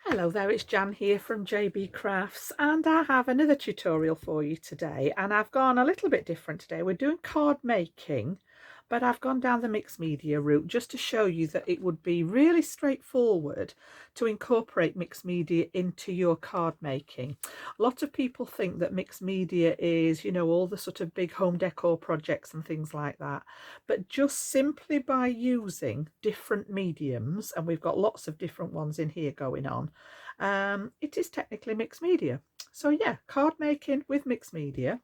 Hello there, it's Jan here from JB Crafts, and I have another tutorial for you today, and I've gone a little bit different today. We're doing card making, but I've gone down the mixed media route just to show you that it would be really straightforward to incorporate mixed media into your card making. A lot of people think that mixed media is, all the sort of big home decor projects and things like that, but just simply by using different mediums, and we've got lots of different ones in here going on, it is technically mixed media. So yeah, card making with mixed media,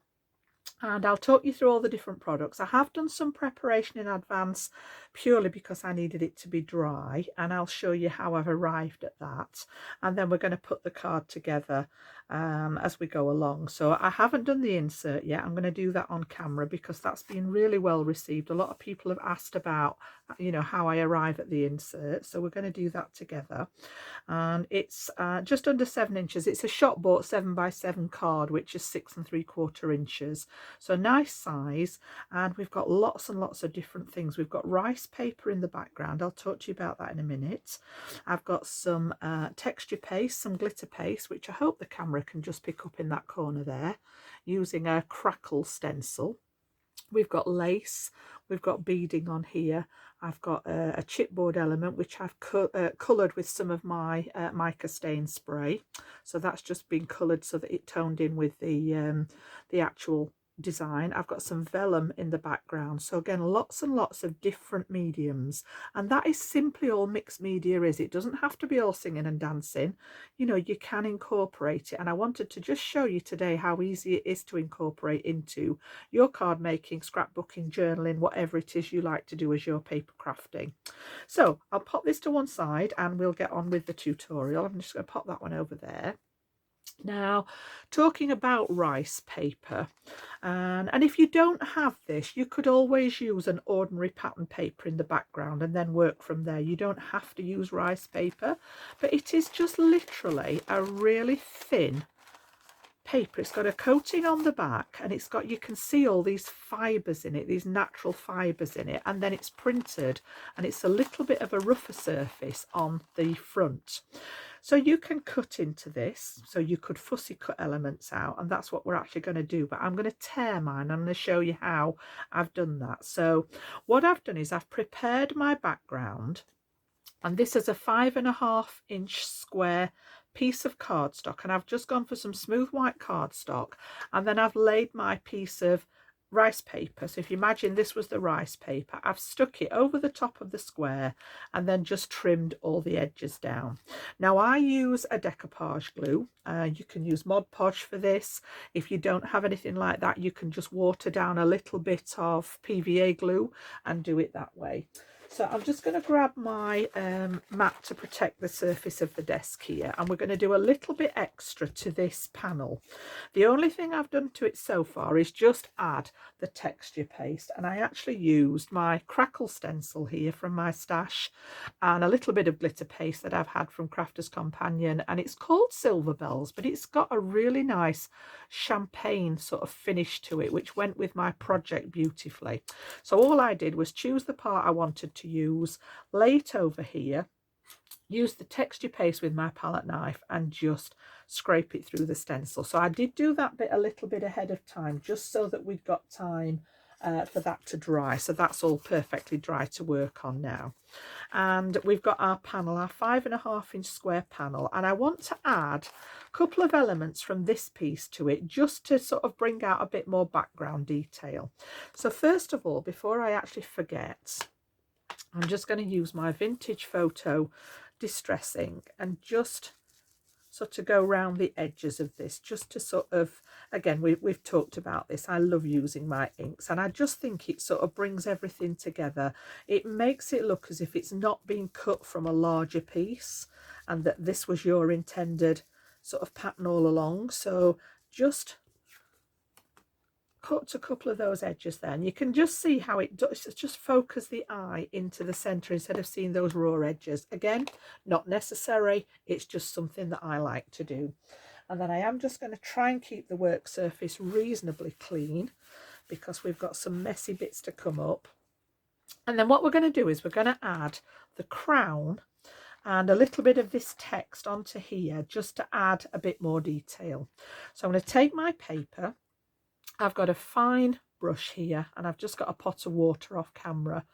and I'll talk you through all the different products. I have done some preparation in advance purely because I needed it to be dry, and I'll show you how I've arrived at that, and then we're going to put the card together as we go along. So I haven't done the insert yet. I'm going to do that on camera because that's been really well received. A lot of people have asked about how I arrive at the insert, so we're going to do that together. And it's just under 7 inches. It's a shop bought 7x7 card, which is 6 3/4 inches, so nice size. And we've got lots and lots of different things. We've got rice paper in the background. I'll talk to you about that in a minute. I've got some texture paste, some glitter paste, which I hope the camera can just pick up in that corner there, using a crackle stencil. We've got lace, we've got beading on here. I've got a chipboard element which I've coloured with some of my mica stain spray. So that's just been coloured so that it toned in with the actual design. I've got some vellum in the background. So again, lots and lots of different mediums, and that is simply all mixed media is. It doesn't have to be all singing and dancing. You can incorporate it, and I wanted to just show you today how easy it is to incorporate into your card making, scrapbooking, journaling, whatever it is you like to do as your paper crafting. So I'll pop this to one side and we'll get on with the tutorial. I'm just going to pop that one over there. Now, talking about rice paper, and if you don't have this, you could always use an ordinary pattern paper in the background and then work from there. You don't have to use rice paper, but it is just literally a really thin paper. It's got a coating on the back, and you can see all these fibers in it, these natural fibers in it, and then it's printed, and it's a little bit of a rougher surface on the front. So you can cut into this, so you could fussy cut elements out, and that's what we're actually going to do. But I'm going to tear mine. I'm going to show you how I've done that. So what I've done is I've prepared my background, and this is a 5.5-inch square piece of cardstock, and I've just gone for some smooth white cardstock, and then I've laid my piece of rice paper. So if you imagine this was the rice paper, I've stuck it over the top of the square and then just trimmed all the edges down. Now I use a decoupage glue. You can use Mod Podge for this. If you don't have anything like that, you can just water down a little bit of PVA glue and do it that way. So I'm just going to grab my mat to protect the surface of the desk here, and we're going to do a little bit extra to this panel. The only thing I've done to it so far is just add the texture paste, and I actually used my crackle stencil here from my stash and a little bit of glitter paste that I've had from Crafter's Companion, and it's called Silver Bells, but it's got a really nice champagne sort of finish to it, which went with my project beautifully. So all I did was choose the part I wanted to use, lay it over here, use the texture paste with my palette knife, and just scrape it through the stencil. So I did do that bit a little bit ahead of time, just so that we'd got time for that to dry. So that's all perfectly dry to work on now. And we've got our panel, our 5.5-inch square panel, and I want to add a couple of elements from this piece to it, just to sort of bring out a bit more background detail. So first of all, before I actually forget, I'm just going to use my vintage photo distress ink and just sort of go around the edges of this, just to sort of, again, we've talked about this, I love using my inks, and I just think it sort of brings everything together. It makes it look as if it's not being cut from a larger piece, and that this was your intended sort of pattern all along. So just cut a couple of those edges there, and you can just see how it does just focus the eye into the center instead of seeing those raw edges. Again, not necessary, it's just something that I like to do. And then I am just going to try and keep the work surface reasonably clean, because we've got some messy bits to come up. And then what we're going to do is we're going to add the crown and a little bit of this text onto here just to add a bit more detail. So I'm going to take my paper. I've got a fine brush here and I've just got a pot of water off camera,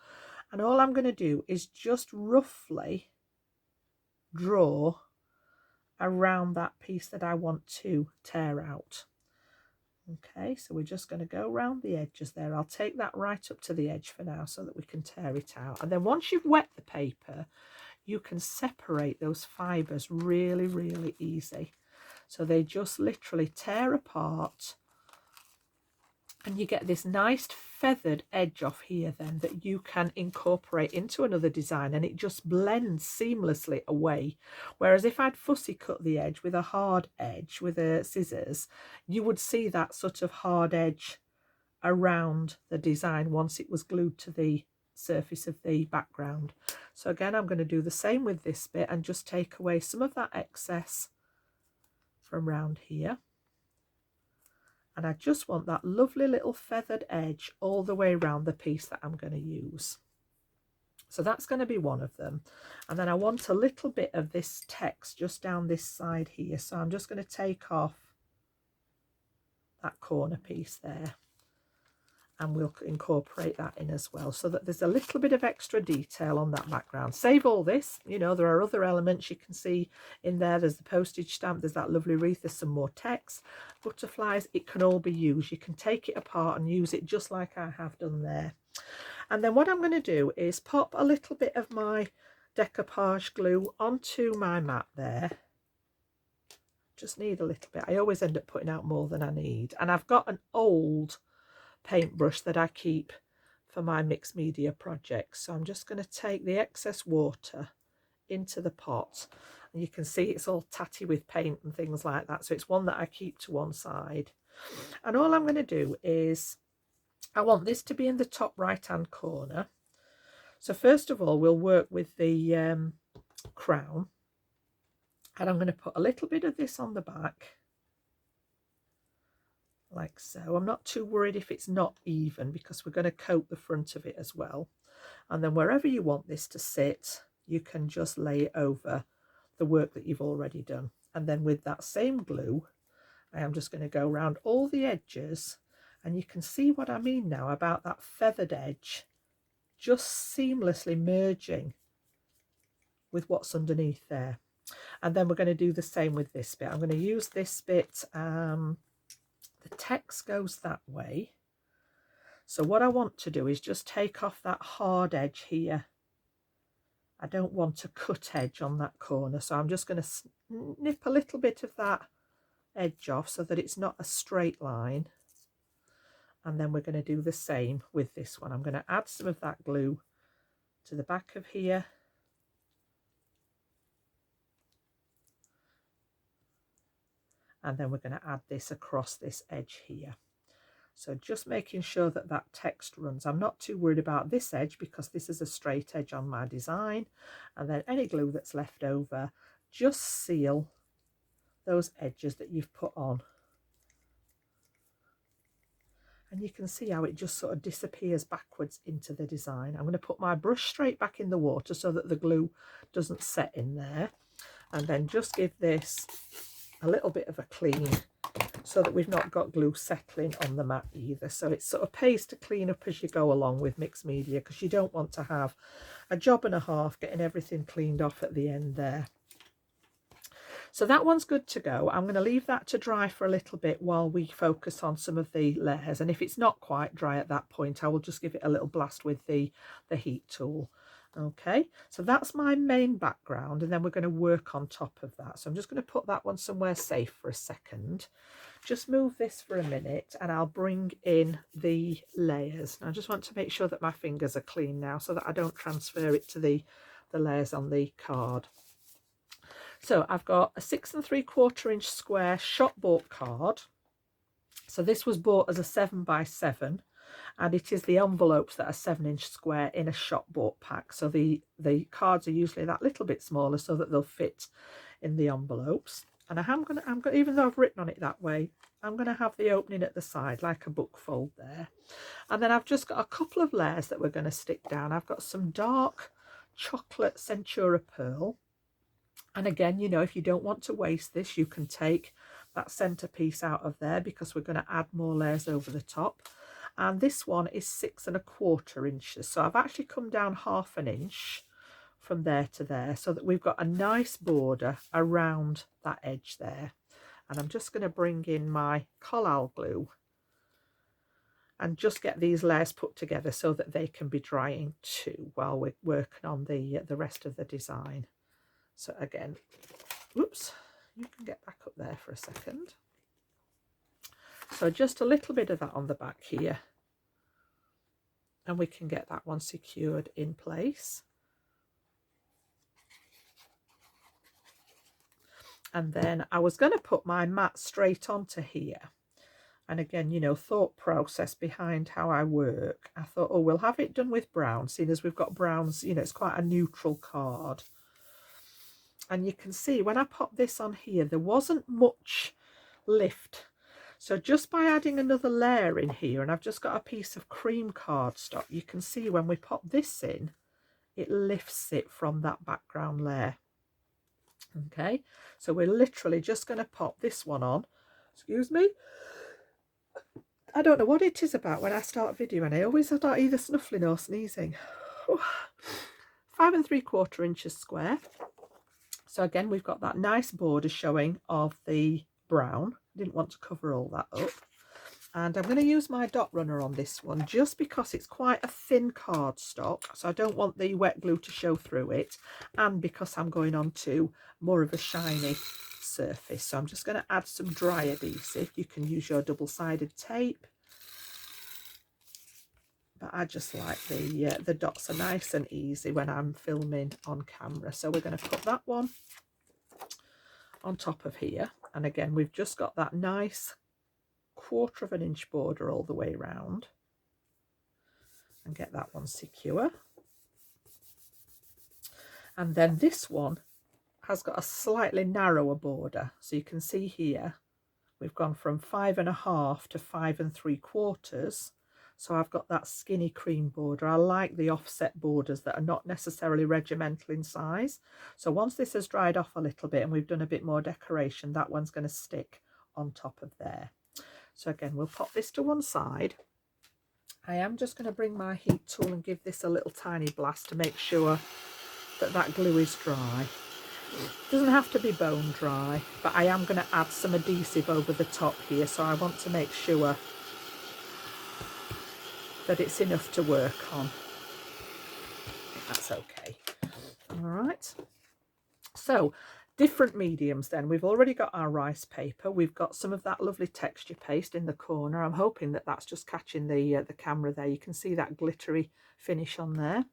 and all I'm going to do is just roughly draw around that piece that I want to tear out. Okay, so we're just going to go around the edges there. I'll take that right up to the edge for now so that we can tear it out. And then once you've wet the paper, you can separate those fibres really, really easy. So they just literally tear apart, and you get this nice feathered edge off here then that you can incorporate into another design, and it just blends seamlessly away. Whereas if I'd fussy cut the edge with a hard edge with a scissors, you would see that sort of hard edge around the design once it was glued to the surface of the background. So again, I'm going to do the same with this bit and just take away some of that excess from round here. And I just want that lovely little feathered edge all the way around the piece that I'm going to use. So that's going to be one of them. And then I want a little bit of this text just down this side here. So I'm just going to take off that corner piece there, and we'll incorporate that in as well, so that there's a little bit of extra detail on that background. Save all this, you know, there are other elements you can see in there. There's the postage stamp, there's that lovely wreath, there's some more text, butterflies. It can all be used. You can take it apart and use it just like I have done there. And then what I'm going to do is pop a little bit of my decoupage glue onto my mat there. Just need a little bit. I always end up putting out more than I need. And I've got an old paintbrush that I keep for my mixed media projects. So I'm just going to take the excess water into the pot, and you can see it's all tatty with paint and things like that. So it's one that I keep to one side. And all I'm going to do is, I want this to be in the top right hand corner. So first of all, we'll work with the crown, and I'm going to put a little bit of this on the back, like so. I'm not too worried if it's not even, because we're going to coat the front of it as well. And then wherever you want this to sit, you can just lay it over the work that you've already done. And then with that same glue, I am just going to go around all the edges, and you can see what I mean now about that feathered edge just seamlessly merging with what's underneath there. And then we're going to do the same with this bit. I'm going to use this bit, the text goes that way. So what I want to do is just take off that hard edge here. I don't want a cut edge on that corner, so I'm just going to snip a little bit of that edge off so that it's not a straight line. And then we're going to do the same with this one. I'm going to add some of that glue to the back of here. And then we're going to add this across this edge here. So just making sure that that text runs. I'm not too worried about this edge because this is a straight edge on my design. And then any glue that's left over, just seal those edges that you've put on. And you can see how it just sort of disappears backwards into the design. I'm going to put my brush straight back in the water so that the glue doesn't set in there. And then just give this a little bit of a clean so that we've not got glue settling on the mat either. So it sort of pays to clean up as you go along with mixed media, because you don't want to have a job and a half getting everything cleaned off at the end there. So that one's good to go. I'm going to leave that to dry for a little bit while we focus on some of the layers. And if it's not quite dry at that point, I will just give it a little blast with the heat tool. Okay, so that's my main background, and then we're going to work on top of that. So I'm just going to put that one somewhere safe for a second. Just move this for a minute and I'll bring in the layers. And I just want to make sure that my fingers are clean now so that I don't transfer it to the layers on the card. So I've got a 6 3/4 inch square shop bought card. So this was bought as a 7x7. And it is the envelopes that are 7-inch square in a shop bought pack. So the cards are usually that little bit smaller so that they'll fit in the envelopes. And I'm going to, even though I've written on it that way, I'm going to have the opening at the side like a book fold there. And then I've just got a couple of layers that we're going to stick down. I've got some dark chocolate Centura pearl. And again, you know, if you don't want to waste this, you can take that centerpiece out of there, because we're going to add more layers over the top. And this one is 6¼ inches, so I've actually come down ½ an inch from there to there, so that we've got a nice border around that edge there. And I'm just going to bring in my collal glue and just get these layers put together so that they can be drying too while we're working on the rest of the design. So again, whoops, you can get back up there for a second. So just a little bit of that on the back here, and we can get that one secured in place. And then I was going to put my mat straight onto here. And again, you know, thought process behind how I work. I thought, oh, we'll have it done with brown, seeing as we've got browns, you know, it's quite a neutral card. And you can see when I pop this on here, there wasn't much lift. So just by adding another layer in here, and I've just got a piece of cream cardstock, you can see when we pop this in, it lifts it from that background layer. Okay, so we're literally just going to pop this one on. Excuse me. I don't know what it is about when I start videoing. I always start either snuffling or sneezing. 5¾ inches square. So again, we've got that nice border showing of the brown. Didn't want to cover all that up. And I'm going to use my dot runner on this one just because it's quite a thin cardstock, so I don't want the wet glue to show through it, and because I'm going on to more of a shiny surface. So I'm just going to add some dry adhesive. You can use your double-sided tape, but I just like the dots are nice and easy when I'm filming on camera. So we're going to put that one on top of here, and again we've just got that nice 1/4 inch border all the way around, and get that one secure. And then this one has got a slightly narrower border, so you can see here we've gone from 5½ to 5¾ So I've got that skinny cream border. I like the offset borders that are not necessarily regimental in size. So once this has dried off a little bit and we've done a bit more decoration, that one's going to stick on top of there. So again, we'll pop this to one side. I am just going to bring my heat tool and give this a little tiny blast to make sure that that glue is dry. It doesn't have to be bone dry, but I am going to add some adhesive over the top here, so I want to make sure that it's enough to work on. I think that's okay. All right. So different mediums then. We've already got our rice paper. We've got some of that lovely texture paste in the corner. I'm hoping that that's just catching the camera there. You can see that glittery finish on there.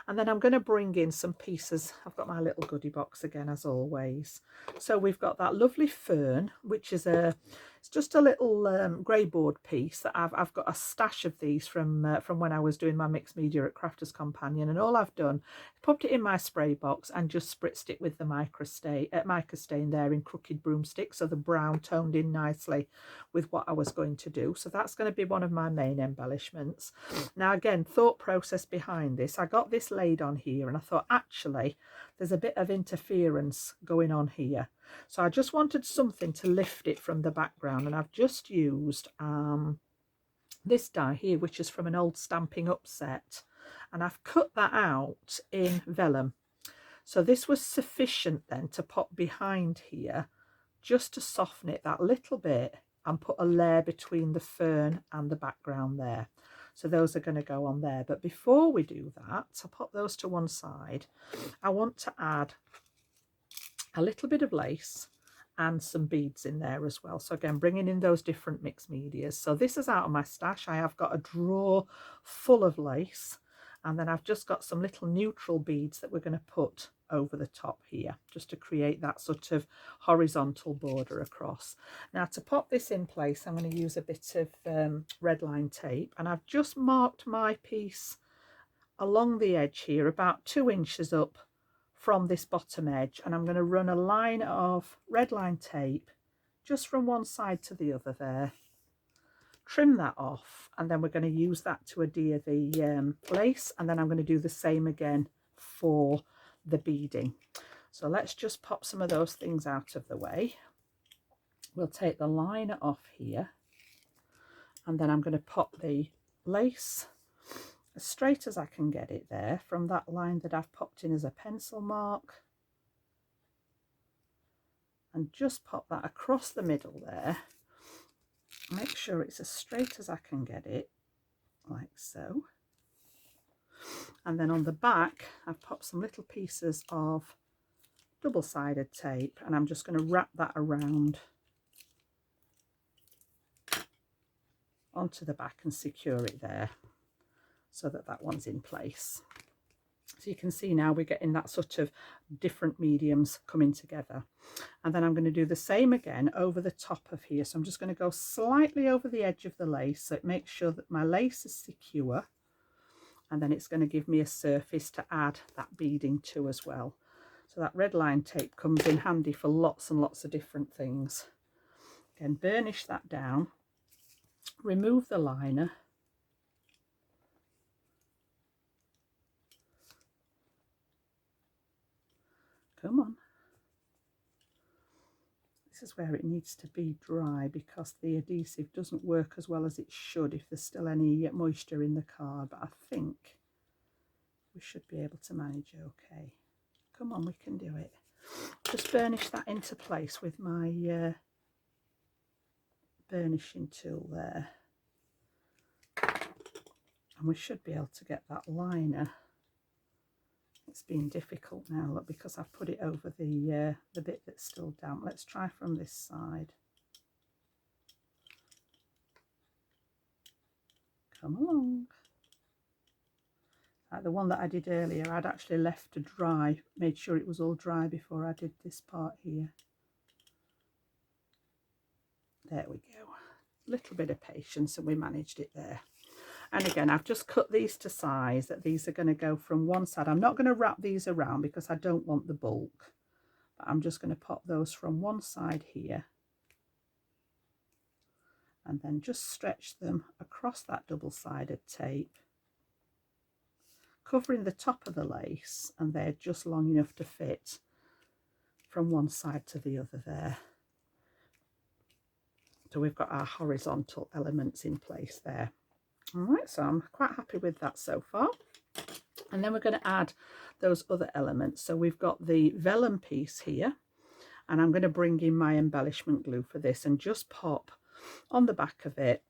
And then I'm going to bring in some pieces. I've got my little goodie box again, as always. So we've got that lovely fern, which is it's just a little greyboard piece that I've got a stash of these from when I was doing my mixed media at Crafters Companion, and all I've done is popped it in my spray box and just spritzed it with the mica stain there in Crooked Broomstick, so the brown toned in nicely with what I was going to do. So that's going to be one of my main embellishments. Now again, thought process behind this. I got this laid on here and I thought, actually there's a bit of interference going on here, so I just wanted something to lift it from the background, and I've just used this die here, which is from an old Stamping Up set, and I've cut that out in vellum. So this was sufficient then to pop behind here just to soften it that little bit and put a layer between the fern and the background there. So those are going to go on there. But before we do that, I'll pop those to one side. I want to add a little bit of lace and some beads in there as well. So again, bringing in those different mixed medias. So this is out of my stash. I have got a drawer full of lace, and then I've just got some little neutral beads that we're going to put over the top here, just to create that sort of horizontal border across. Now to pop this in place, I'm going to use a bit of red line tape, and I've just marked my piece along the edge here about 2 inches up from this bottom edge, and I'm going to run a line of red line tape just from one side to the other there. Trim that off, and then we're going to use that to adhere the lace, and then I'm going to do the same again for the beading. So let's just pop some of those things out of the way. We'll take the liner off here, and then I'm going to pop the lace as straight as I can get it there from that line that I've popped in as a pencil mark, and just pop that across the middle there. Make sure it's as straight as I can get it, like so. And then on the back I've popped some little pieces of double-sided tape, and I'm just going to wrap that around onto the back and secure it there so that that one's in place. So you can see now we're getting that sort of different mediums coming together. And then I'm going to do the same again over the top of here. So I'm just going to go slightly over the edge of the lace so it makes sure that my lace is secure, and then it's going to give me a surface to add that beading to as well. So that red line tape comes in handy for lots and lots of different things. Again, burnish that down, remove the liner, come on. This is where it needs to be dry because the adhesive doesn't work as well as it should if there's still any moisture in the card, but I think we should be able to manage okay. Come on, we can do it. Just burnish that into place with my burnishing tool there, and we should be able to get that liner. It's been difficult now, look, because I've put it over the bit that's still damp. Let's try from this side. Come along. Like the one that I did earlier, I'd actually left to dry, made sure it was all dry before I did this part here. There we go. A little bit of patience and we managed it there. And again, I've just cut these to size that these are going to go from one side. I'm not going to wrap these around because I don't want the bulk, but I'm just going to pop those from one side here and then just stretch them across that double-sided tape, covering the top of the lace, and they're just long enough to fit from one side to the other there. So we've got our horizontal elements in place there. All right, so I'm quite happy with that so far. And then we're going to add those other elements. So we've got the vellum piece here, and I'm going to bring in my embellishment glue for this and just pop on the back of it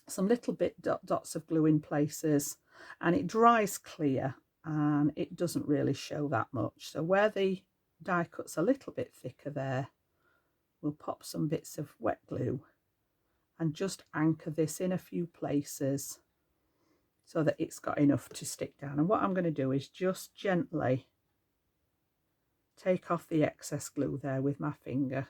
some little dots of glue in places, and it dries clear and it doesn't really show that much. So where the die cut's a little bit thicker there, we'll pop some bits of wet glue and just anchor this in a few places so that it's got enough to stick down. And what I'm going to do is just gently take off the excess glue there with my finger,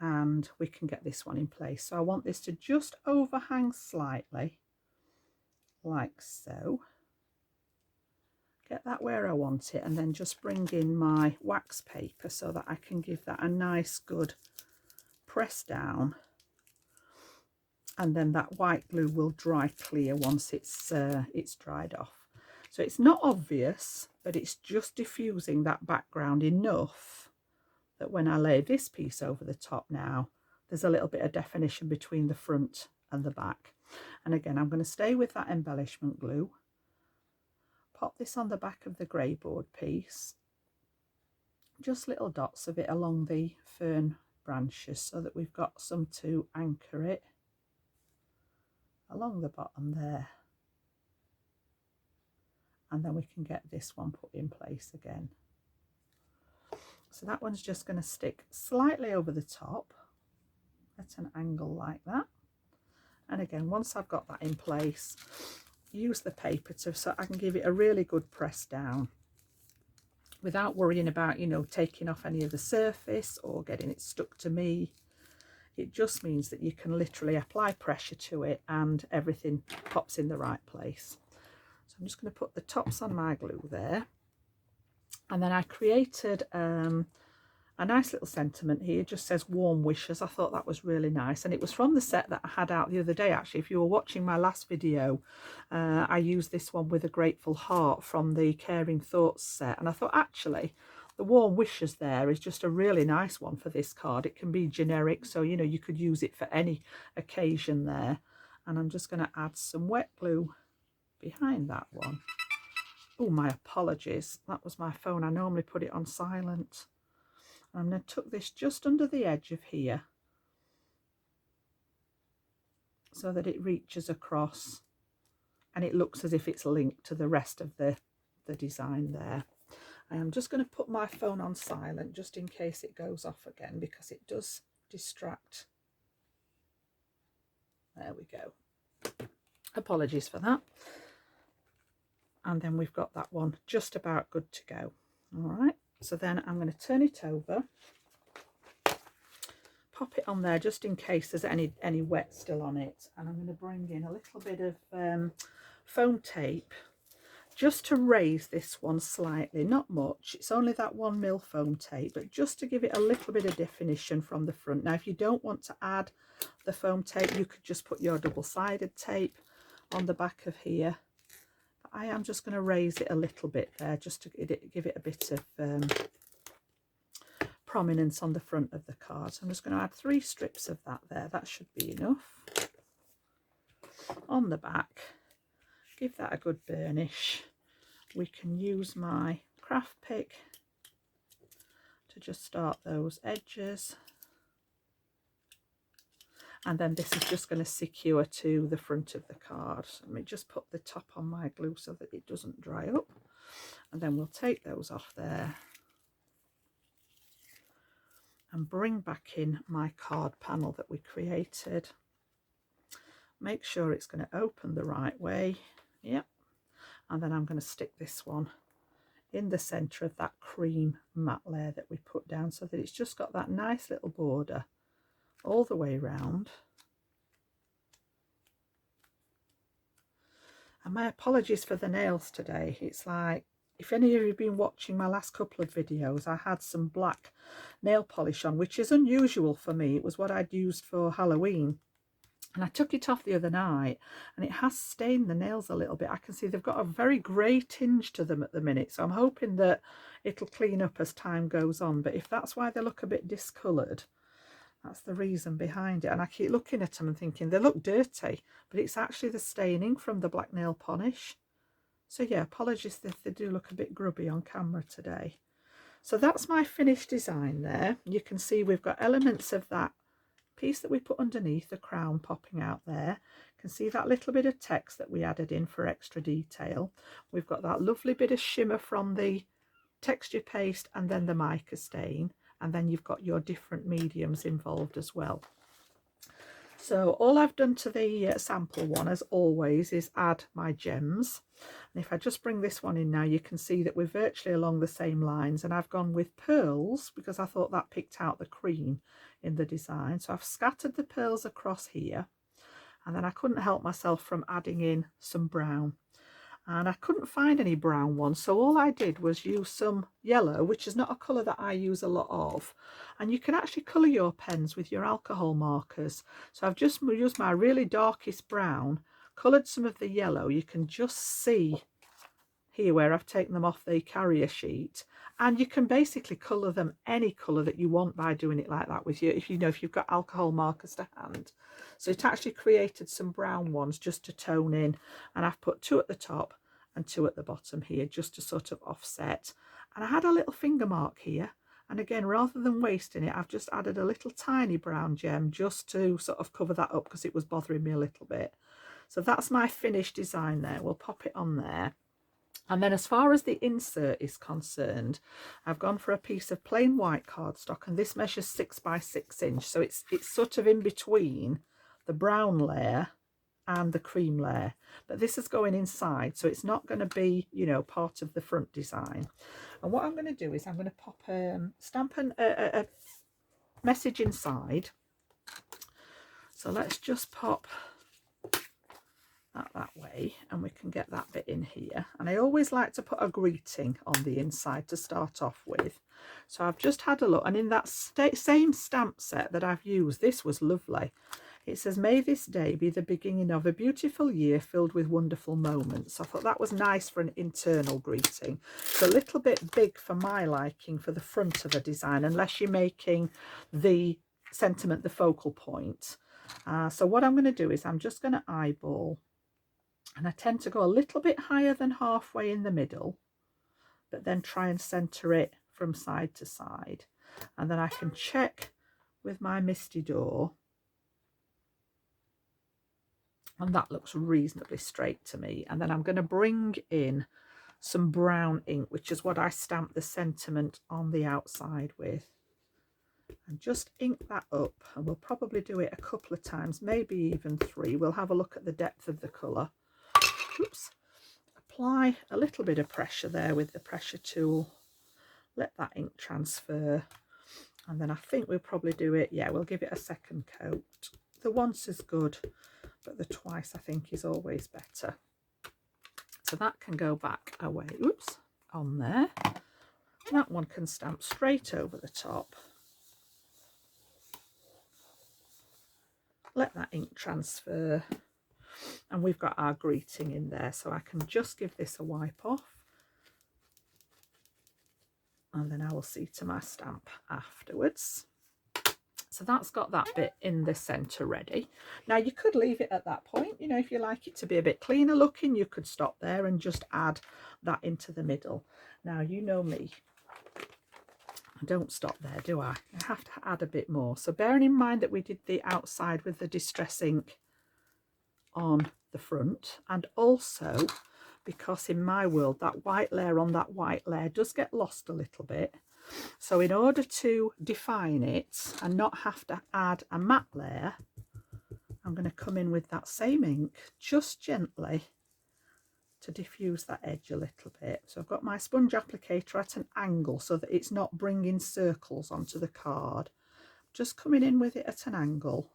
and we can get this one in place. So I want this to just overhang slightly, like so. Get that where I want it, and then just bring in my wax paper so that I can give that a nice good press down, and then that white glue will dry clear once it's dried off. So it's not obvious, but it's just diffusing that background enough that when I lay this piece over the top now, there's a little bit of definition between the front and the back. And again, I'm going to stay with that embellishment glue, pop this on the back of the greyboard piece, just little dots of it along the fern branches so that we've got some to anchor it along the bottom there, and then we can get this one put in place again. So that one's just going to stick slightly over the top at an angle like that. And again, once I've got that in place, use the paper so I can give it a really good press down without worrying about, you know, taking off any of the surface or getting it stuck to me. It just means that you can literally apply pressure to it and everything pops in the right place. So I'm just going to put the tops on my glue there. And then I created an a nice little sentiment here, just says warm wishes. I thought that was really nice, and it was from the set that I had out the other day. Actually, if you were watching my last video, I used this one with a grateful heart from the Caring Thoughts set, and I thought actually the warm wishes there is just a really nice one for this card. It can be generic, so you know, you could use it for any occasion there. And I'm just going to add some wet glue behind that one. Oh, my apologies, that was my phone. I normally put it on silent. I'm going to tuck this just under the edge of here so that it reaches across and it looks as if it's linked to the rest of the design there. I am just going to put my phone on silent just in case it goes off again, because it does distract. There we go. Apologies for that. And then we've got that one just about good to go. All right, so then I'm going to turn it over, pop it on there just in case there's any wet still on it, and I'm going to bring in a little bit of foam tape just to raise this one slightly, not much. It's only that 1mm foam tape, but just to give it a little bit of definition from the front. Now if you don't want to add the foam tape, you could just put your double-sided tape on the back of here. But I am just going to raise it a little bit there, just to give it a bit of prominence on the front of the card. So I'm just going to add 3 strips of that there. That should be enough. On the back, give that a good burnish. We can use my craft pick to just start those edges, and then this is just going to secure to the front of the card. So let me just put the top on my glue so that it doesn't dry up, and then we'll take those off there and bring back in my card panel that we created. Make sure it's going to open the right way. Yep. And then I'm going to stick this one in the centre of that cream matte layer that we put down, so that it's just got that nice little border all the way around. And my apologies for the nails today. It's like, if any of you have been watching my last couple of videos, I had some black nail polish on, which is unusual for me. It was what I'd used for Halloween. And I took it off the other night, and it has stained the nails a little bit. I can see they've got a very grey tinge to them at the minute, so I'm hoping that it'll clean up as time goes on. But if that's why they look a bit discoloured, that's the reason behind it. And I keep looking at them and thinking they look dirty, but it's actually the staining from the black nail polish. So yeah, apologies if they do look a bit grubby on camera today. So that's my finished design there. You can see we've got elements of that piece that we put underneath the crown popping out there. You can see that little bit of text that we added in for extra detail. We've got that lovely bit of shimmer from the texture paste and then the mica stain, and then you've got your different mediums involved as well. So all I've done to the sample one, as always, is add my gems. And if I just bring this one in now, you can see that we're virtually along the same lines, and I've gone with pearls because I thought that picked out the cream in the design. So I've scattered the pearls across here, and then I couldn't help myself from adding in some brown. And I couldn't find any brown ones, so all I did was use some yellow, which is not a colour that I use a lot of, and you can actually colour your pens with your alcohol markers. So I've just used my really darkest brown, coloured some of the yellow. You can just see here where I've taken them off the carrier sheet, and you can basically colour them any colour that you want by doing it like that with you, if you've got alcohol markers to hand. So it actually created some brown ones just to tone in, and I've put 2 at the top and 2 at the bottom here just to sort of offset. And I had a little finger mark here, and again, rather than wasting it, I've just added a little tiny brown gem just to sort of cover that up because it was bothering me a little bit. So that's my finished design there. We'll pop it on there. And then as far as the insert is concerned, I've gone for a piece of plain white cardstock, and this measures 6 by 6 inch. So it's sort of in between the brown layer and the cream layer, but this is going inside, so it's not going to be, you know, part of the front design. And what I'm going to do is I'm going to pop stamp a message inside. So let's just pop that way, and we can get that bit in here. And I always like to put a greeting on the inside to start off with. So I've just had a look, and in that same stamp set that I've used, this was lovely. It says, "May this day be the beginning of a beautiful year filled with wonderful moments." I thought that was nice for an internal greeting. It's a little bit big for my liking for the front of a design, unless you're making the sentiment the focal point. So what I'm going to do is I'm just going to eyeball, and I tend to go a little bit higher than halfway in the middle, but then try and center it from side to side. And then I can check with my Misty Door, and that looks reasonably straight to me. And then I'm going to bring in some brown ink, which is what I stamped the sentiment on the outside with, and just ink that up. And we'll probably do it a couple of times, maybe even 3. We'll have a look at the depth of the colour. Oops. Apply a little bit of pressure there with the pressure tool. Let that ink transfer. And then I think we'll probably do it, yeah, we'll give it a second coat. The once is good, but the twice I think is always better. So that can go back away, oops, on there. That one can stamp straight over the top. Let that ink transfer, and we've got our greeting in there. So I can just give this a wipe off, and then I will see to my stamp afterwards. So that's got that bit in the centre ready. Now you could leave it at that point, you know, if you like it to be a bit cleaner looking, you could stop there and just add that into the middle. Now you know me, I don't stop there, do I? I have to add a bit more. So bearing in mind that we did the outside with the distress ink on the front, and also because in my world that white layer on that white layer does get lost a little bit. So in order to define it and not have to add a matte layer, I'm going to come in with that same ink just gently to diffuse that edge a little bit. So I've got my sponge applicator at an angle so that it's not bringing circles onto the card. Just coming in with it at an angle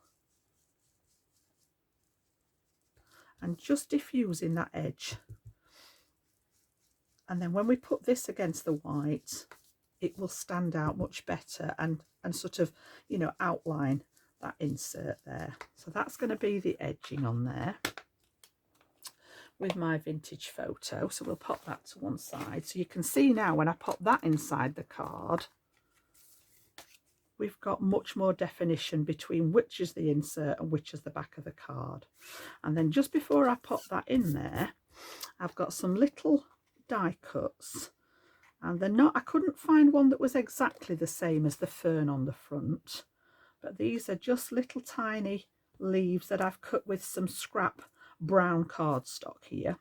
and just diffusing that edge. And then when we put this against the white, it will stand out much better and sort of, you know, outline that insert there. So that's going to be the edging on there with my vintage photo. So we'll pop that to one side. So you can see now when I pop that inside the card, we've got much more definition between which is the insert and which is the back of the card. And then just before I pop that in there, I've got some little die cuts. And they're not, I couldn't find one that was exactly the same as the fern on the front, but these are just little tiny leaves that I've cut with some scrap brown cardstock here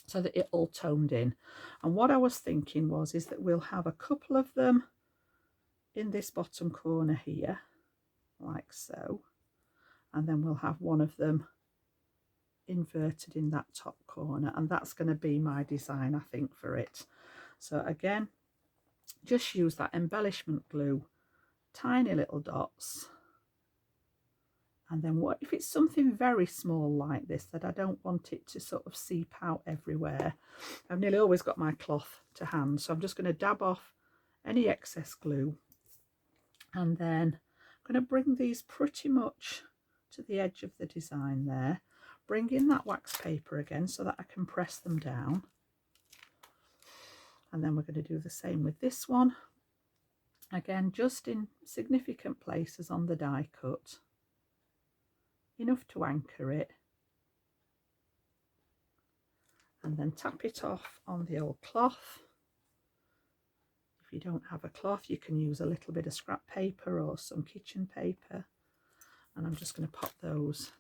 so that it all toned in. And what I was thinking is that we'll have a couple of them in this bottom corner here, like so, and then we'll have one of them inverted in that top corner, and that's going to be my design, I think, for it. So again, just use that embellishment glue, tiny little dots. And then what if it's something very small like this that I don't want it to sort of seep out everywhere? I've nearly always got my cloth to hand, so I'm just going to dab off any excess glue. And then I'm going to bring these pretty much to the edge of the design there. Bring in that wax paper again so that I can press them down. And then we're going to do the same with this one. Again, just in significant places on the die cut. Enough to anchor it. And then tap it off on the old cloth. If you don't have a cloth, you can use a little bit of scrap paper or some kitchen paper. And I'm just going to pop those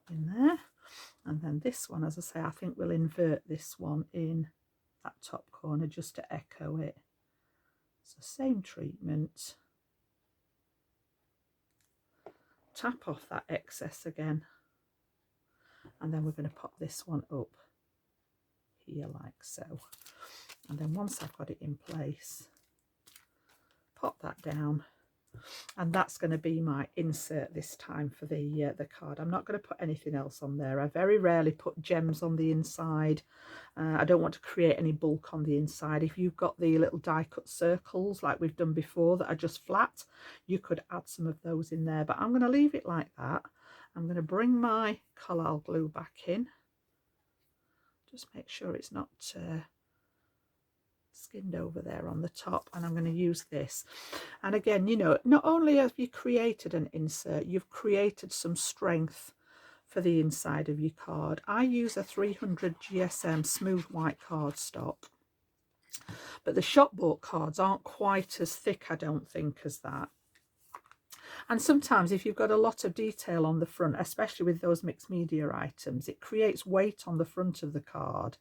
in there. And then this one, as I say, I think we'll invert this one in that top corner just to echo it. So same treatment. Tap off that excess again. And then we're going to pop this one up here like so. And then once I've got it in place, pop that down and that's going to be my insert this time for the card. I'm not going to put anything else on there. I very rarely put gems on the inside. I don't want to create any bulk on the inside. If you've got the little die cut circles like we've done before that are just flat, you could add some of those in there, but I'm going to leave it like that. I'm going to bring my collal glue back in. Just make sure it's not skinned over there on the top, and I'm going to use this. And again, you know, not only have you created an insert, you've created some strength for the inside of your card. I use a 300 GSM smooth white cardstock, but the shop bought cards aren't quite as thick, I don't think, as that. And sometimes if you've got a lot of detail on the front, especially with those mixed media items, it creates weight on the front of the card,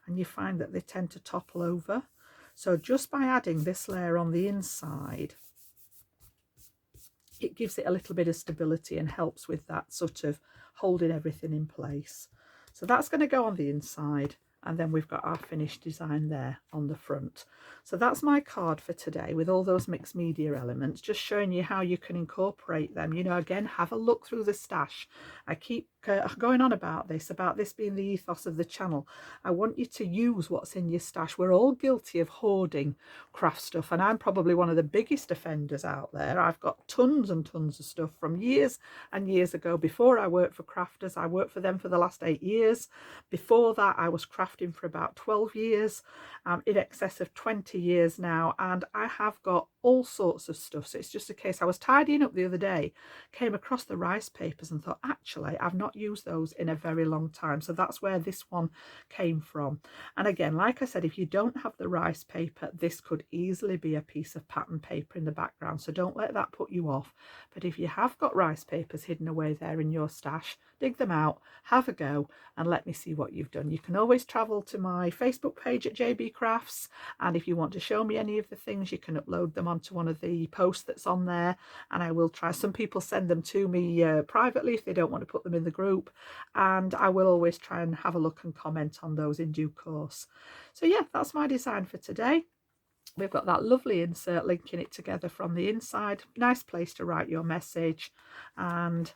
and you find that they tend to topple over. So just by adding this layer on the inside, it gives it a little bit of stability and helps with that sort of holding everything in place. So that's going to go on the inside, and then we've got our finished design there on the front. So that's my card for today with all those mixed media elements, just showing you how you can incorporate them. You know, again, have a look through the stash. I keep going on about this being the ethos of the channel. I want you to use what's in your stash. We're all guilty of hoarding craft stuff, and I'm probably one of the biggest offenders out there. I've got tons and tons of stuff from years and years ago. Before I worked for Crafters, I worked for them for the last 8 years. Before that, I was crafting for about 12 years, in excess of 20 years now, and I have got all sorts of stuff. So it's just a case, I was tidying up the other day, came across the rice papers and thought, actually, I've not used those in a very long time. So that's where this one came from. And again, like I said, if you don't have the rice paper, this could easily be a piece of pattern paper in the background. So don't let that put you off. But if you have got rice papers hidden away there in your stash, dig them out, have a go, and let me see what you've done. You can always travel to my Facebook page at JB Crafts, and if you want to show me any of the things, you can upload them onto one of the posts that's on there, and I will try. Some people send them to me privately if they don't want to put them in the group, and I will always try and have a look and comment on those in due course. So yeah, that's my design for today. We've got that lovely insert linking it together from the inside. Nice place to write your message, and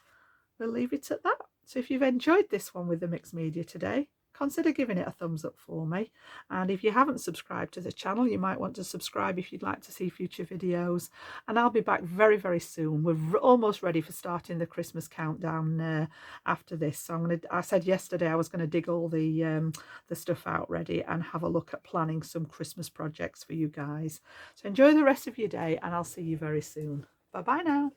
we'll leave it at that. So if you've enjoyed this one with the mixed media today, consider giving it a thumbs up for me. And if you haven't subscribed to the channel, you might want to subscribe if you'd like to see future videos. And I'll be back very, very soon. We're almost ready for starting the Christmas countdown after this. So I said yesterday I was going to dig all the stuff out ready and have a look at planning some Christmas projects for you guys. So enjoy the rest of your day, and I'll see you very soon. Bye bye now.